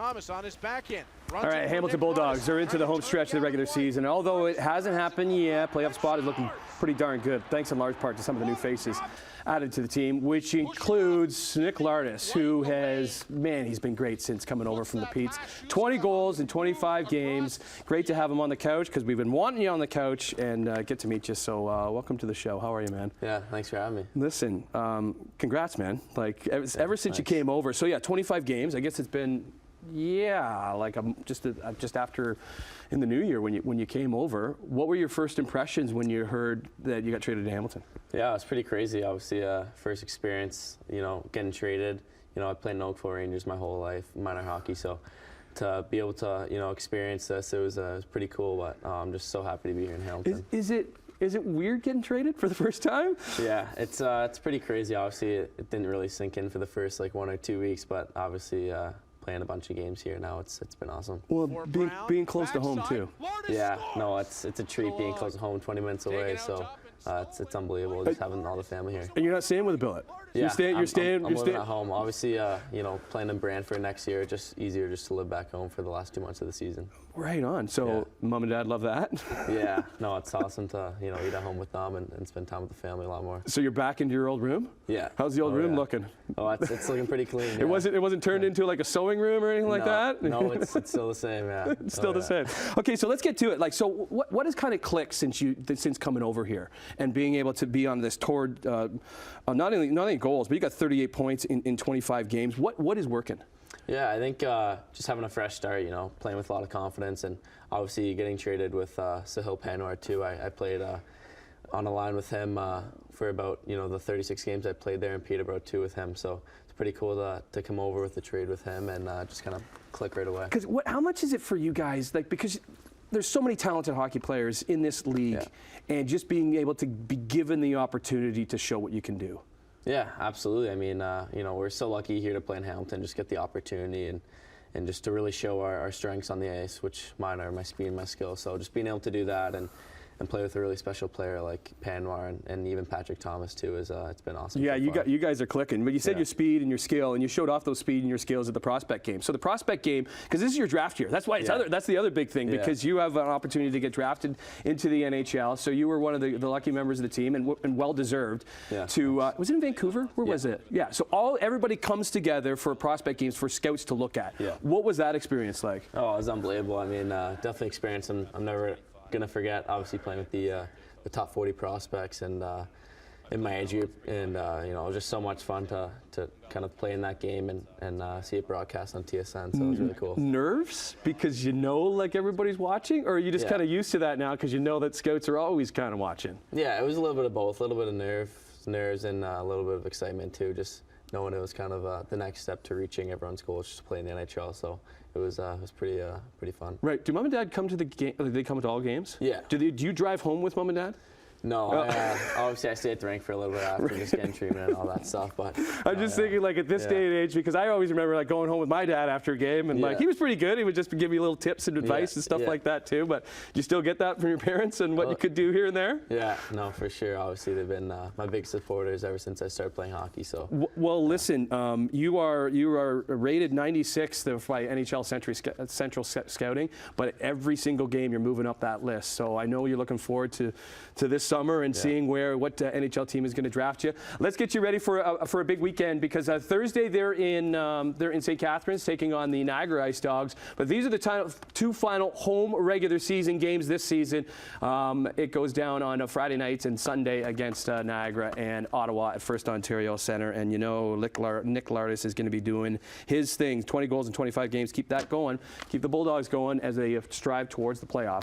Thomas on his backhand. All right, Hamilton Bulldogs are into the home stretch of the regular season. Although it hasn't happened yet, playoff spot is looking pretty darn good, thanks in large part to some of the new faces added to the team, which includes Nick Lardis, who has, man, he's been great since coming over from the Petes. 20 goals in 25 games. Great to have him on the couch because we've been wanting you on the couch and get to meet you. So welcome to the show. How are you, man? Yeah, thanks for having me. Listen, congrats, man. Like ever since you came over. So yeah, 25 games. I guess it's been, yeah, like just after in the new year when you came over. What were your first impressions when you heard that you got traded to Hamilton? Yeah, it was pretty crazy. Obviously, first experience, getting traded. I played in Oakville Rangers my whole life, minor hockey. So to be able to, experience this, it was pretty cool. But I'm just so happy to be here in Hamilton. Is it weird getting traded for the first time? Yeah, it's pretty crazy. Obviously, it didn't really sink in for the first 1 or 2 weeks, but obviously playing a bunch of games here now, it's been awesome. Well, being close to home too. Yeah, no, it's a treat being close to home, 20 minutes away. So it's unbelievable just having all the family here. And you're not staying with a billet. Yeah, you're staying. I'm living at home. Obviously, playing in Brantford next year, just easier just to live back home for the last 2 months of the season. Right on. So mom and dad love that. Yeah, no, it's awesome to eat at home with them and spend time with the family a lot more. So you're back into your old room? Yeah. How's the old room looking? Oh, it's looking pretty clean. Yeah. It wasn't turned into like a sewing room or anything like that? No, it's still the same. Yeah. It's still the same. Okay, so let's get to it. So what has kind of clicked since coming over here and being able to be on this tour? Not only goals, but you got 38 points in 25 games. What is working? Yeah, I think just having a fresh start, playing with a lot of confidence, and obviously getting traded with Sahil Panwar too. I played on a line with him for about the 36 games I played there in Peterborough too with him. So it's pretty cool to come over with the trade with him and just kind of click right away. Because how much is it for you guys? Because there's so many talented hockey players in this league, and just being able to be given the opportunity to show what you can do. Yeah, absolutely. I mean, we're so lucky here to play in Hamilton, just get the opportunity and just to really show our strengths on the ice, which mine are my speed and my skill. So just being able to do that and play with a really special player like Panwar and even Patrick Thomas too it's been awesome. Yeah, so you guys are clicking. But you said your speed and your skill, and you showed off those speed and your skills at the prospect game. So the prospect game, because this is your draft year. That's why that's the other big thing, because you have an opportunity to get drafted into the NHL. So you were one of the lucky members of the team, and well deserved. Yeah. Was it in Vancouver? Where was it? Yeah. So everybody comes together for prospect games for scouts to look at. Yeah. What was that experience like? Oh, it was unbelievable. I mean, definitely experience. I'm never gonna forget, obviously, playing with the top 40 prospects and in my age group, and it was just so much fun to kind of play in that game and see it broadcast on TSN. So it was really cool. Nerves because like everybody's watching, or are you just kind of used to that now because you know that scouts are always kind of watching? Yeah, it was a little bit of both, a little bit of nerves and a little bit of excitement too, just knowing it was kind of the next step to reaching everyone's goal, just to play in the NHL. So it was pretty fun. Right. Do mom and dad come to the game? Do they come to all games? Yeah. Do you drive home with mom and dad? No, obviously I stayed at the rink for a little bit after, just getting treatment and all that stuff. But I'm just thinking, at this day and age, because I always remember going home with my dad after a game, and he was pretty good. He would just give me little tips and advice and stuff like that too. But do you still get that from your parents and what you could do here and there? Yeah, no, for sure. Obviously, they've been my big supporters ever since I started playing hockey. So. Well, listen, you are rated 96th by NHL Central Scouting, but every single game you're moving up that list. So I know you're looking forward to this summer and seeing what NHL team is going to draft you. Let's get you ready for a big weekend, because Thursday they're in St. Catharines taking on the Niagara Ice Dogs. But these are the two final home regular season games this season. It goes down on Friday nights and Sunday against Niagara and Ottawa at First Ontario Centre. And Nick Lardis is going to be doing his thing. 20 goals in 25 games. Keep that going. Keep the Bulldogs going as they strive towards the playoffs.